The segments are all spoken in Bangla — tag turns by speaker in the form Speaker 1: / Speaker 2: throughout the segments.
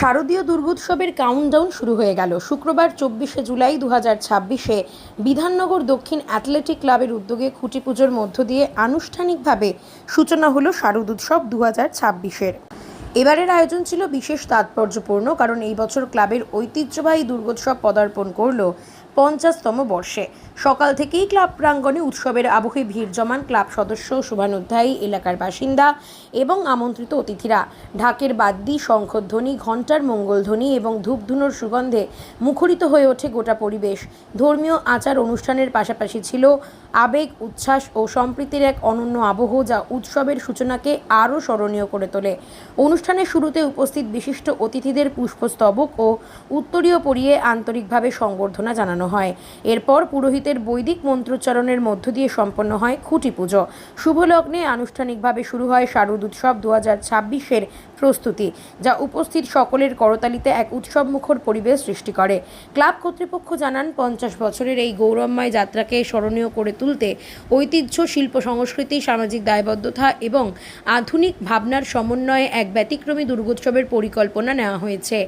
Speaker 1: শারদীয় দুর্গোৎসবের কাউন্টডাউন শুরু হয়ে গেল। শুক্রবার ২৪শে জুলাই ২০২৬-এ বিধাননগর দক্ষিণ অ্যাথলেটিক ক্লাবের উদ্যোগে খুঁটি পুজোর মধ্য দিয়ে আনুষ্ঠানিকভাবে সূচনা হলো শারদোৎসব ২০২৬-এর। এবারের আয়োজন ছিল বিশেষ তাৎপর্যপূর্ণ, কারণ এই বছর ক্লাবের ঐতিহ্যবাহী দুর্গোৎসব পদার্পণ করল ৫০তম বর্ষে। সকাল থেকেই ক্লাব প্রাঙ্গণে উৎসবের আবহে ভিড় জমান ক্লাব সদস্য, শুভানুধ্যায়ী, এলাকার বাসিন্দা এবং আমন্ত্রিত অতিথিরা। ঢাকের বাদ্যি, শঙ্খধ্বনি, ঘণ্টার মঙ্গলধ্বনি এবং ধূপধুনোর সুগন্ধে মুখরিত হয়ে ওঠে গোটা পরিবেশ। ধর্মীয় আচার অনুষ্ঠানের পাশাপাশি ছিল আবেগ, উচ্ছ্বাস ও সম্প্রীতির এক অনন্য আবহ, যা উৎসবের সূচনাকে আরও স্মরণীয় করে তোলে। অনুষ্ঠানের শুরুতে উপস্থিত বিশিষ্ট অতিথিদের পুষ্পস্তবক ও উত্তরীয় পরিয়ে আন্তরিকভাবে সংবর্ধনা জানানো হয়। এরপর পুরোহিতের বৈদিক মন্ত্রোচ্চারণের মধ্য দিয়ে সম্পন্ন হয় খুঁটি পুজো। শুভলগ্নে আনুষ্ঠানিকভাবে শুরু হয় শারদোৎসব ২০২৬-এর প্রস্তুতি, যা উপস্থিত সকলের করতালিতে এক উৎসবমুখর পরিবেশ সৃষ্টি করে। ক্লাব কর্তৃপক্ষ জানান, ৫০ বছরের এই গৌরবময় যাত্রাকে স্মরণীয় করে তুলতে ঐতিহ্য, শিল্প সংস্কৃতি, সামাজিক দায়বদ্ধতা এবং আধুনিক ভাবনার সমন্বয়ে এক ব্যতিক্রমী দুর্গোৎসবের পরিকল্পনা নেওয়া হয়েছে।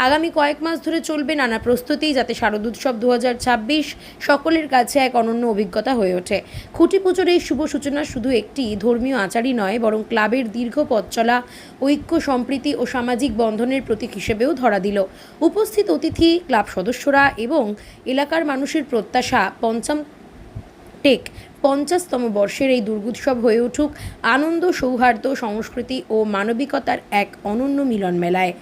Speaker 1: আগামী কয়েক মাস ধরে চলবে নানা প্রস্তুতি, যাতে শারদোৎসব ২০২৬ সকলের কাছে এক অনন্য অভিজ্ঞতা হয়ে ওঠে। খুঁটি পুজোর এই শুভ সূচনা শুধু একটি ধর্মীয় আচারই নয়, বরং ক্লাবের দীর্ঘ পথ চলা, ঐক্য, সম্প্রীতি ও সামাজিক বন্ধনের প্রতীক হিসেবেও ধরা দিল। উপস্থিত অতিথি, ক্লাব সদস্যরা এবং এলাকার মানুষের প্রত্যাশা, পঞ্চম টেক ৫০তম বর্ষের এই দুর্গোৎসব হয়ে উঠুক আনন্দ, সৌহার্দ্য, সংস্কৃতি ও মানবিকতার এক অনন্য মিলন মেলায়।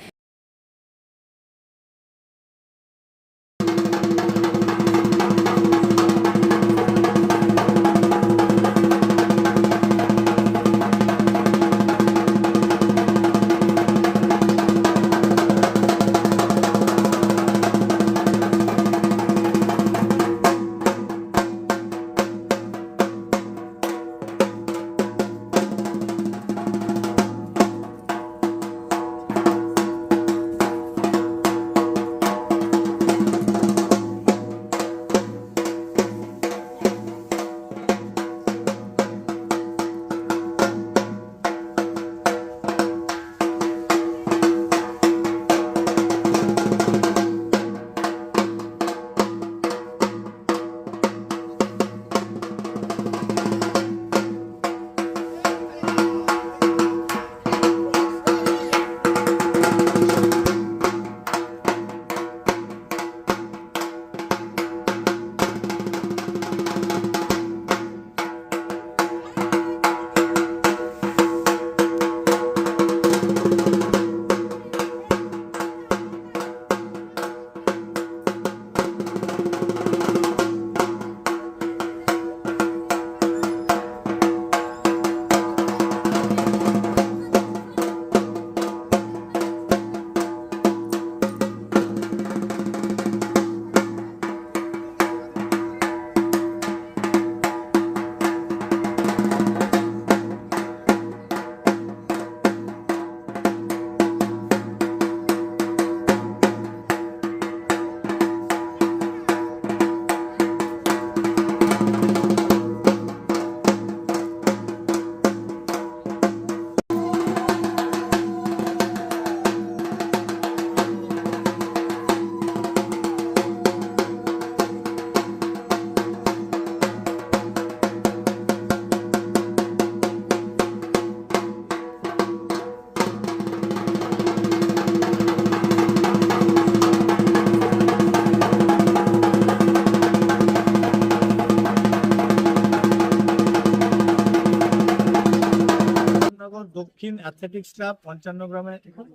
Speaker 2: দক্ষিণ অ্যাথলেটিক্স ক্লাব ৫৫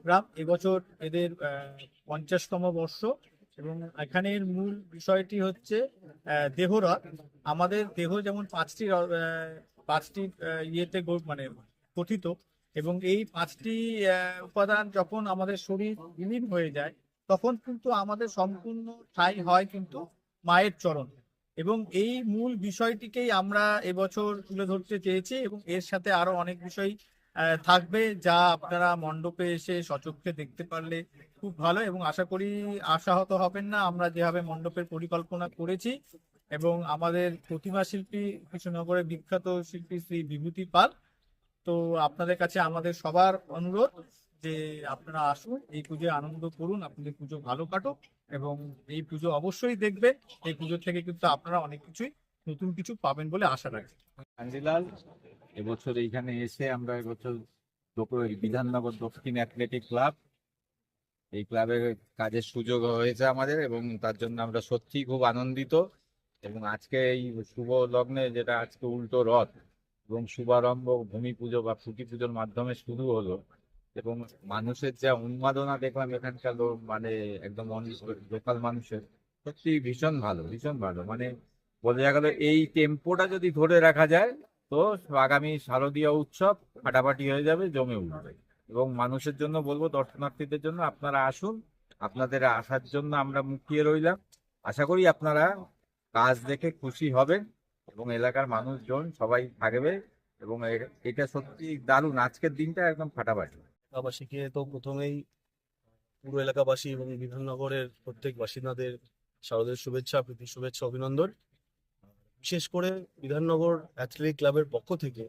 Speaker 2: গ্রাম এবছর এদের ৫০তম বর্ষ, এবং এখানের মূল বিষয়টি হচ্ছে দেহরথ। আমাদের দেহ যেমন পাঁচটি ইয়েতে মানে গঠিত, এবং এই পাঁচটি উপাদান যখন আমাদের শরীর বিলীন হয়ে যায়, তখন কিন্তু আমাদের সম্পূর্ণ ঠাঁই হয় কিন্তু মায়ের চরণ। এবং এই মূল বিষয়টিকেই আমরা এবছর তুলে ধরতে চেয়েছি, এবং এর সাথে আরো অনেক বিষয় থাকবে, যা আপনারা মণ্ডপে এসে সচক্ষে দেখতে পারলে খুব ভালো, এবং আশা করি আশাহত হবেন না আমরা যেভাবে মণ্ডপের পরিকল্পনা করেছি। এবং আমাদের প্রতিমা শিল্পী, কৃষ্ণনগরের বিখ্যাত শিল্পী শ্রী বিভূতি পাল। তো আপনাদের কাছে আমাদের সবার অনুরোধ যে আপনারা আসুন, এই পুজোয় আনন্দ করুন, আপনাদের পুজো ভালো কাটুক এবং এই পুজো অবশ্যই দেখবেন। এই পুজো থেকে কিন্তু আপনারা অনেক কিছুই নতুন কিছু পাবেন বলে আশা রাখছি।
Speaker 3: কান্দিলাল, এবছর এইখানে এসে আমরা এবছর বিধাননগর দক্ষিণ অ্যাথলেটিক ক্লাব, এই ক্লাবের কাজের সুযোগ হয়েছে আমাদের এবং তার জন্য আমরা সত্যিই খুব আনন্দিত। এবং আজকে এই শুভ লগ্নে, যেটা আজকে উল্টো রথ এবং শুভারম্ভ ভূমি পুজো বা খুঁটি পুজোর মাধ্যমে শুরু হলো, এবং মানুষের যা উন্মাদনা দেখলাম এখানকার মানে একদম লোকাল মানুষের, সত্যি ভীষণ ভালো, ভীষণ ভালো। মানে বলে গেল এই টেম্পোটা যদি ধরে রাখা যায় তো আগামী শারদীয় উৎসব ফাটাফাটি হয়ে যাবে, জমে উঠবে। এবং মানুষের জন্য বলবো, দর্শনার্থীদের জন্য আপনারা আসুন, আপনাদের আসার জন্য আমরা মুখিয়ে রইলাম। আশা করি আপনারা কাজ দেখে খুশি হবেন এবং এলাকার মানুষজন সবাই থাকবে এবং এটা সত্যি দারুণ। আজকের দিনটা একদম ফাটাফাটি।
Speaker 4: এলাকাবাসীকে তো প্রথমেই পুরো এলাকাবাসী এবং বিধাননগরের প্রত্যেক বাসিন্দাদের শারদের শুভেচ্ছা, প্রীতি শুভেচ্ছা, অভিনন্দন। বিশেষ করে বিধাননগর অ্যাথলেটিক ক্লাবের পক্ষ থেকে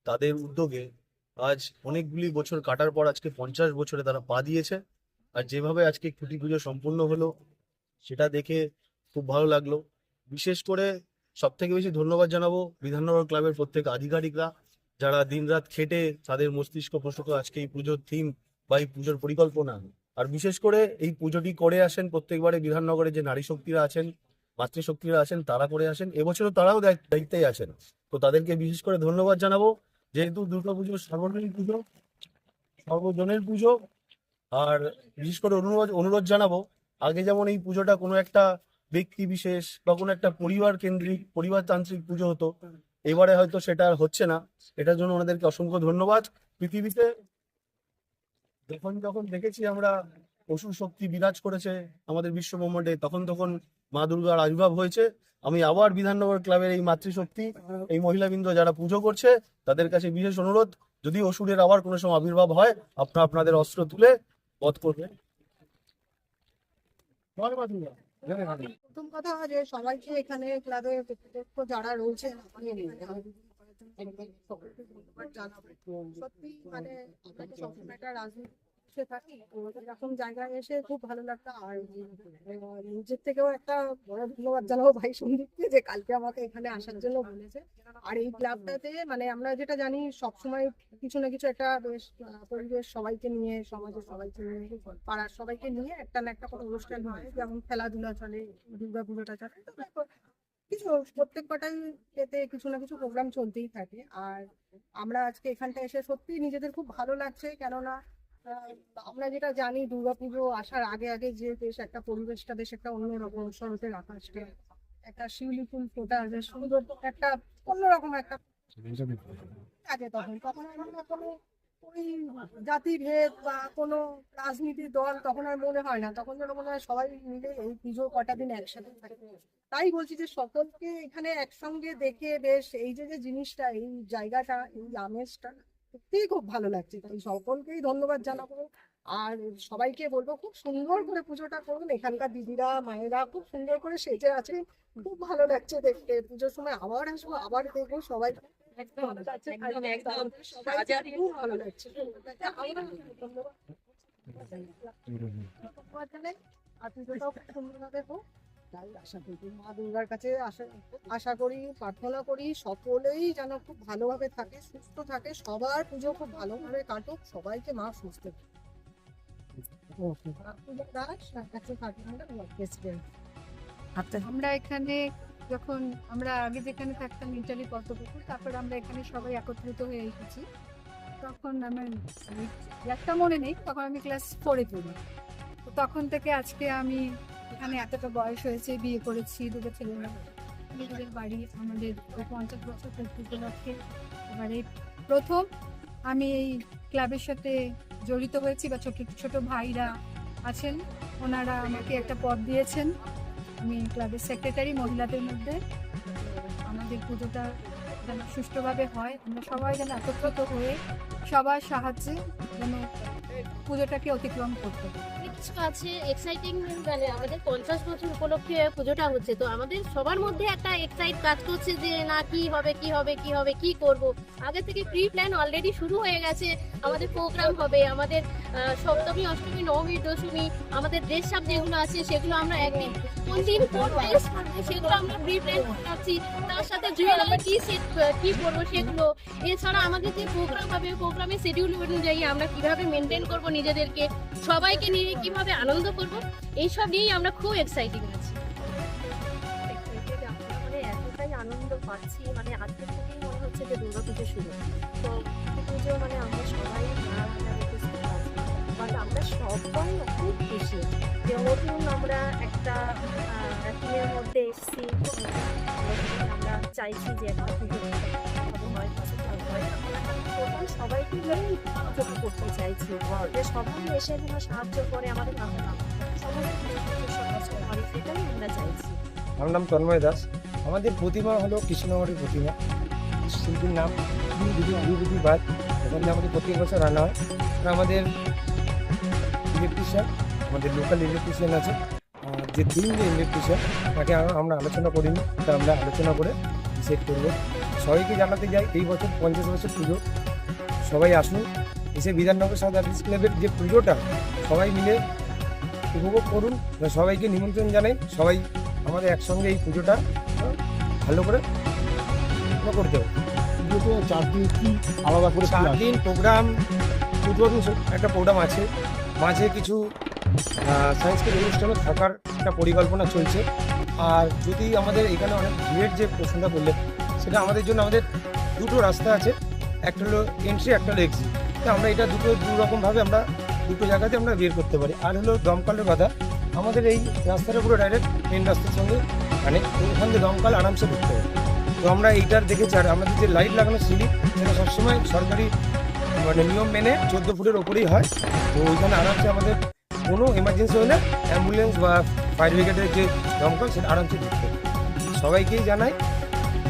Speaker 4: তাদের উদ্যোগে আজ অনেকগুলি বছর কাটার পর আজকে 50 বছরে তারা পা দিয়েছে। আর যেভাবে আজকে খুঁটি পুজো সম্পূর্ণ হলো সেটা দেখে খুব ভালো লাগলো। বিশেষ করে সব থেকে বেশি ধন্যবাদ জানাবো বিধাননগর ক্লাবের প্রত্যেক আধিকারিকরা, যারা দিনরাত খেটে তাদের মস্তিষ্ক প্রসূত আজকে এই পুজোর থিম বা এই পুজোর পরিকল্পনা। আর বিশেষ করে এই পুজোটি করে আসেন প্রত্যেকবারে বিধাননগরে যে নারী শক্তিরা আছেন, মাতৃশক্তিরা আছেন, তারা করে আসেন। এবছরও তারাও দায়িত্বেই আছেন, তো তাদেরকে বিশেষ করে ধন্যবাদ জানাবো। যেহেতু দুর্গাপুজো সার্বজনীন পুজো, সর্বজনের পুজো, আর বিশেষ করে অনুরোধ জানাবো, আগে যেমন এই পুজোটা কোনো একটা ব্যক্তি বিশেষ বা কোনো একটা পরিবার কেন্দ্রিক, পরিবারতান্ত্রিক পুজো হতো, এবারে হয়তো সেটা আর হচ্ছে না। এটার জন্য ওনাদেরকে অসংখ্য ধন্যবাদ। পৃথিবীতে যখন দেখেছি আমরা অসুর শক্তি বিরাজ করেছে আমাদের বিশ্ব ব্রহ্মাণ্ডে, তখন মা দুর্গার আবির্ভাব হয়েছে। আমি আবার বিধাননগর ক্লাবের এই মাতৃশক্তি, এই মহিলাবৃন্দ যারা পুজো করছে, তাদের কাছে বিশেষ অনুরোধ, যদি অসুরের আবার কোনো সময় আবির্ভাব হয়, আপনাদের অস্ত্র তুলে বধ করবে।
Speaker 5: প্রথম কথা যে সবাইকে এখানে ক্লাবে যারা রয়েছে সত্যি মানে আপনাকে সবসময় একটা রাজনীতি থাকি, এরকম জায়গায় এসে খুব ভালো লাগতো। আর নিজের থেকেও একটা বড় ধন্যবাদ জানাবো ভাই সন্দীপকে, যে কালকে আমাকে এখানে আসার জন্য বলেছে। আর এই ক্লাবটাতে মানে আমরা যেটা জানি সবসময় কিছু না কিছু একটা বেশ পরিবেশ, সবাইকে নিয়ে, সমাজের সবাইকে নিয়ে, পাড়ার সবাইকে নিয়ে একটা না একটা কোনো অনুষ্ঠান হয়, যেমন খেলাধুলা চলে, দুর্গা পুজোটা চলে, তো কিছু প্রত্যেক কটাই এতে কিছু না কিছু প্রোগ্রাম চলতেই থাকে। আর আমরা আজকে এখানটা এসে সত্যি নিজেদের খুব ভালো লাগছে, কেননা আমরা যেটা জানি দুর্গাপুজো আসার আগে আগে যে বেশ একটা পরিবেশটা বেশ একটা অন্যরকম, শরতের আকাশটা একটা শিউলি ফুল ফোটা, বেশ সুন্দর একটা অন্যরকম একটা থাকে। তখন আমরা কোনো ওই জাতিভেদ বা কোনো রাজনীতির দল তখন আর মনে হয় না, তখন যেন মনে হয় সবাই মিলে এই পুজো কটা দিন একসাথে থাকে। তাই বলছি যে সকলকে এখানে একসঙ্গে দেখে বেশ এই যে জিনিসটা, এই জায়গাটা, এই আমেজটা সত্যিই খুব ভালো লাগছে। তাই সকলকেই ধন্যবাদ জানাবো। আর সবাইকে বলবো খুব সুন্দর করে পুজোটা করুন। এখানকার দিদিরা, মায়েরা খুব সুন্দর করে সেজে আছে, খুব ভালো লাগছে দেখতে। পুজোর সময় আবার আসবো, আবার দেখবো সবাই। খুব ভালো লাগছে। আর পুজোটাও খুব সুন্দরভাবে হোক, তাই আশা করি মা দুর্গার কাছে আশা করি, প্রার্থনা করি সকলেই যেন খুব ভালোভাবে থাকে, সুস্থ থাকে, সবার পুজো খুব ভালোভাবে কাটুক, সবাইকে মা সুস্থ
Speaker 6: আমরা এখানে যখন আমরা আগে যেখানে থাকতাম ইটালি পদ্মপুকুর, তারপর আমরা এখানে সবাই একত্রিত হয়ে এসেছি। তখন আমার একটা মনে নেই, তখন আমি ক্লাস 4-এ পড়ি। তো তখন থেকে আজকে আমি এখানে এতটা বয়স হয়েছে, বিয়ে করেছি, দুটো ছেলেরা, নিজেদের বাড়ি, আমাদের 50 বছর পূর্তি উপলক্ষে এবারে প্রথম আমি এই ক্লাবের সাথে জড়িত হয়েছি, বা ছোট ছোট ভাইরা আছেন, ওনারা আমাকে একটা পদ দিয়েছেন। আমি ক্লাবের সেক্রেটারি মহিলাদের মধ্যে। আমাদের পুজোটা যেন সুষ্ঠুভাবে হয়, আমরা সবাই যেন একত্রিত হয়ে সবার সাহায্যে যেন পুজোটাকে অতিক্রম করতে পারি।
Speaker 7: কিছু আছে এক্সাইটিং, মানে আমাদের 50 বছর উপলক্ষে পুজোটা হচ্ছে, তো আমাদের সবার মধ্যে একটা এক্সাইট কাজ করছে যে না কি হবে কি হবে কি হবে কি করব। আগে থেকে প্রি প্ল্যান অলরেডি শুরু হয়ে গেছে, আমাদের প্রোগ্রাম হবে, আমাদের সপ্তমী অষ্টমী নবমী দশমী আমাদের ড্রেস আপ যেগুলো আছে সেগুলো আমরা একদিন কোন দিন কোন ড্রেস পরবো সেগুলো আমরা প্রি প্ল্যান করছি, তার সাথে জুয়েলারি কি সেট কি পরবো সেগুলো। এছাড়া আমাদের যে প্রোগ্রাম হবে প্রোগ্রামের শিডিউল অনুযায়ী আমরা কিভাবে মেনটেন করব নিজেদেরকে, সবাইকে নিয়ে কিভাবে আনন্দ করব, এইসব নিয়েই আমরা খুব এক্সাইটিং আছি।
Speaker 8: মানে এতটাই আনন্দ পাচ্ছি, মানে আজকে থেকেই মনে হচ্ছে যে দুর্গাপুজো শুরু। তো পুজো মানে আমরা সবাই বাট আমরা সবাই খুব খুশি যে নতুন আমরা একটা টিমের মধ্যে এসেছি। আমরা চাইছি যে একটা পুজো হয় তখন সবাইকে মিলেই পুজোটা করতে চাইছি, যে সবাই এসে যেন সাহায্য করে আমাদের সমস্ত কিছু করে, সেটাই আমরা চাইছি।
Speaker 9: আমার নাম তন্ময় দাস। আমাদের প্রতিমা হলো কৃষ্ণনগরের প্রতিমা, শিল্পীর নাম বিভূতি বাদ। এখানে আমাদের প্রত্যেক বছর রান্না হয়। আর আমাদের ইলেকট্রিশিয়ান, আমাদের লোকাল ইলেকট্রিশিয়ান আছে, যে ইলেকট্রিশিয়ান তাকে আমরা আলোচনা করিনি, তা আমরা আলোচনা করে ডিসাইড করবো। সবাইকে জানাতে যাই এই বছর 50 বছর পুজো, সবাই আসুন, এসে বিধাননগর সাউথ আর্টিস্ট ক্লাবের যে পুজোটা সবাই মিলে উপভোগ করুন। সবাইকে নিমন্ত্রণ জানাই, সবাই আমাদের একসঙ্গে এই পুজোটা ভালো করে করতে হবে।
Speaker 10: পুজোতে 4 দিন কি আলাদা করে
Speaker 9: 4 দিন প্রোগ্রাম, একটা প্রোগ্রাম আছে, মাঝে কিছু সাংস্কৃতিক অনুষ্ঠানও থাকার একটা পরিকল্পনা চলছে। আর যদি আমাদের এখানে অনেক ভিড়ের যে প্রশ্নটা করলে, সেটা আমাদের জন্য আমাদের দুটো রাস্তা আছে, একটা হলো এন্ট্রি, একটা হলো এক্সিট। তো আমরা এটা দু রকমভাবে আমরা দুটো জায়গাতে আমরা বের করতে পারি। আর হলো দমকলের কথা, আমাদের এই রাস্তাটা পুরো ডাইরেক্ট মেন রাস্তার সঙ্গে, মানে ওখান থেকে দমকল আরামসে ঢুকতে হবে। তো আমরা এইটার দেখেছি। আর আমাদের যে লাইট লাগানো সিঁড়ি, সেটা সবসময় সরকারি মানে নিয়ম মেনে 14 ফুটের ওপরেই হয়। তো ওইখানে আরামসে আমাদের কোনো এমার্জেন্সি হলে অ্যাম্বুলেন্স বা ফায়ার ব্রিগেডের যে দমকল, সেটা আরামসে ঢুকতে হবে। সবাইকেই জানাই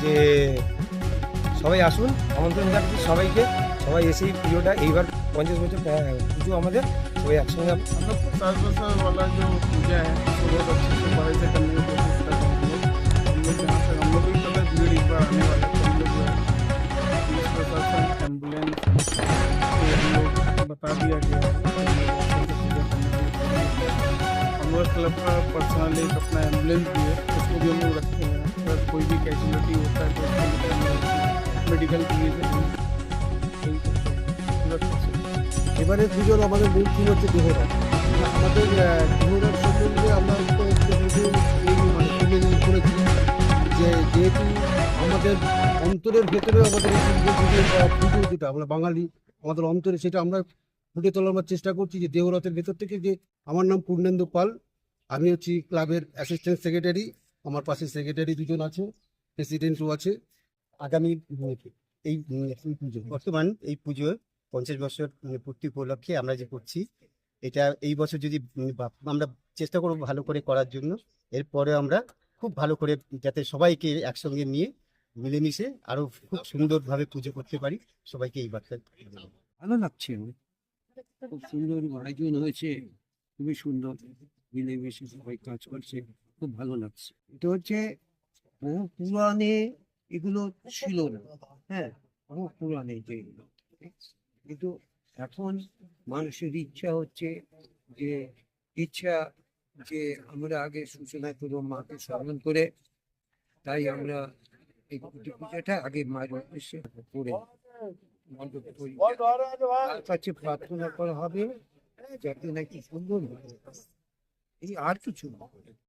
Speaker 9: যে সবাই আসুন, আমন্ত্রণ জানাচ্ছি সবাইকে। সবাই এসে পুজোটা এইবার 50 বছর পুজো আমাদের सभी एक्शन
Speaker 10: हम लोग 50 बरस वाला जो पूजा है वो बहुत अच्छे से बड़े से करने की कोशिश कर रहे हैं। हम लोग जहाँ तक हम लोग भी पता भीड़ इस बार आने वाला है, हम लोग पुलिस प्रशासन एम्बुलेंस हम लोग बता दिया गया है। हम लोग क्लब का पर्सनली एक अपना एम्बुलेंस भी है, उसको भी हम लोग रखते हैं। अगर कोई भी कैजुअलिटी होता है तो मेडिकल के लिए
Speaker 11: এবারে পুজোর আমাদের মূল থিম হচ্ছে দেহরা। আমাদের দেহরার সম্বন্ধে আমরা তো করেছি যে যেহেতু আমাদের অন্তরের ভেতরে আমাদের পুজো যেটা আমরা বাঙালি আমাদের অন্তরে, সেটা আমরা ফুটে তোলার চেষ্টা করছি। যে দেহরথের ভেতর থেকে যে আমার নাম পূর্ণেন্দু পাল, আমি হচ্ছি ক্লাবের অ্যাসিস্ট্যান্ট সেক্রেটারি, আমার পাশে সেক্রেটারি দুজন আছে, প্রেসিডেন্টও আছে।
Speaker 12: আগামী এই পুজো বর্তমান এই পুজো 50 বছর পূর্তি উপলক্ষে আমরা যে করছি, এটা এই বছর যদি আমরা চেষ্টা করব ভালো করে করার জন্য, এরপরে আমরা খুব ভালো করে যাতে সবাইকে একসঙ্গে নিয়ে মিলেমিশে আরো খুব সুন্দরভাবে পুজো করতে পারি, সবাইকে এই বার্তা
Speaker 11: ভালো লাগছে। খুব সুন্দর আয়োজন হয়েছে, খুবই সুন্দর, মিলেমিশে সবাই কাজ করছে, খুব ভালো লাগছে। এটা হচ্ছে পুরাণে এগুলো ছিল না, হ্যাঁ পুরাণে যেগুলো, কিন্তু এখন মানুষের ইচ্ছা হচ্ছে যে আমরা আগে সূচনা করবো মাকে স্মরণ করে, তাই আমরা এই পুজোটা আগে মায়ের উদ্দেশ্যে করে মণ্ডপে তৈরি, তার কাছে প্রার্থনা করা হবে যাতে নাকি সুন্দর হয়, এই আর কিছু না।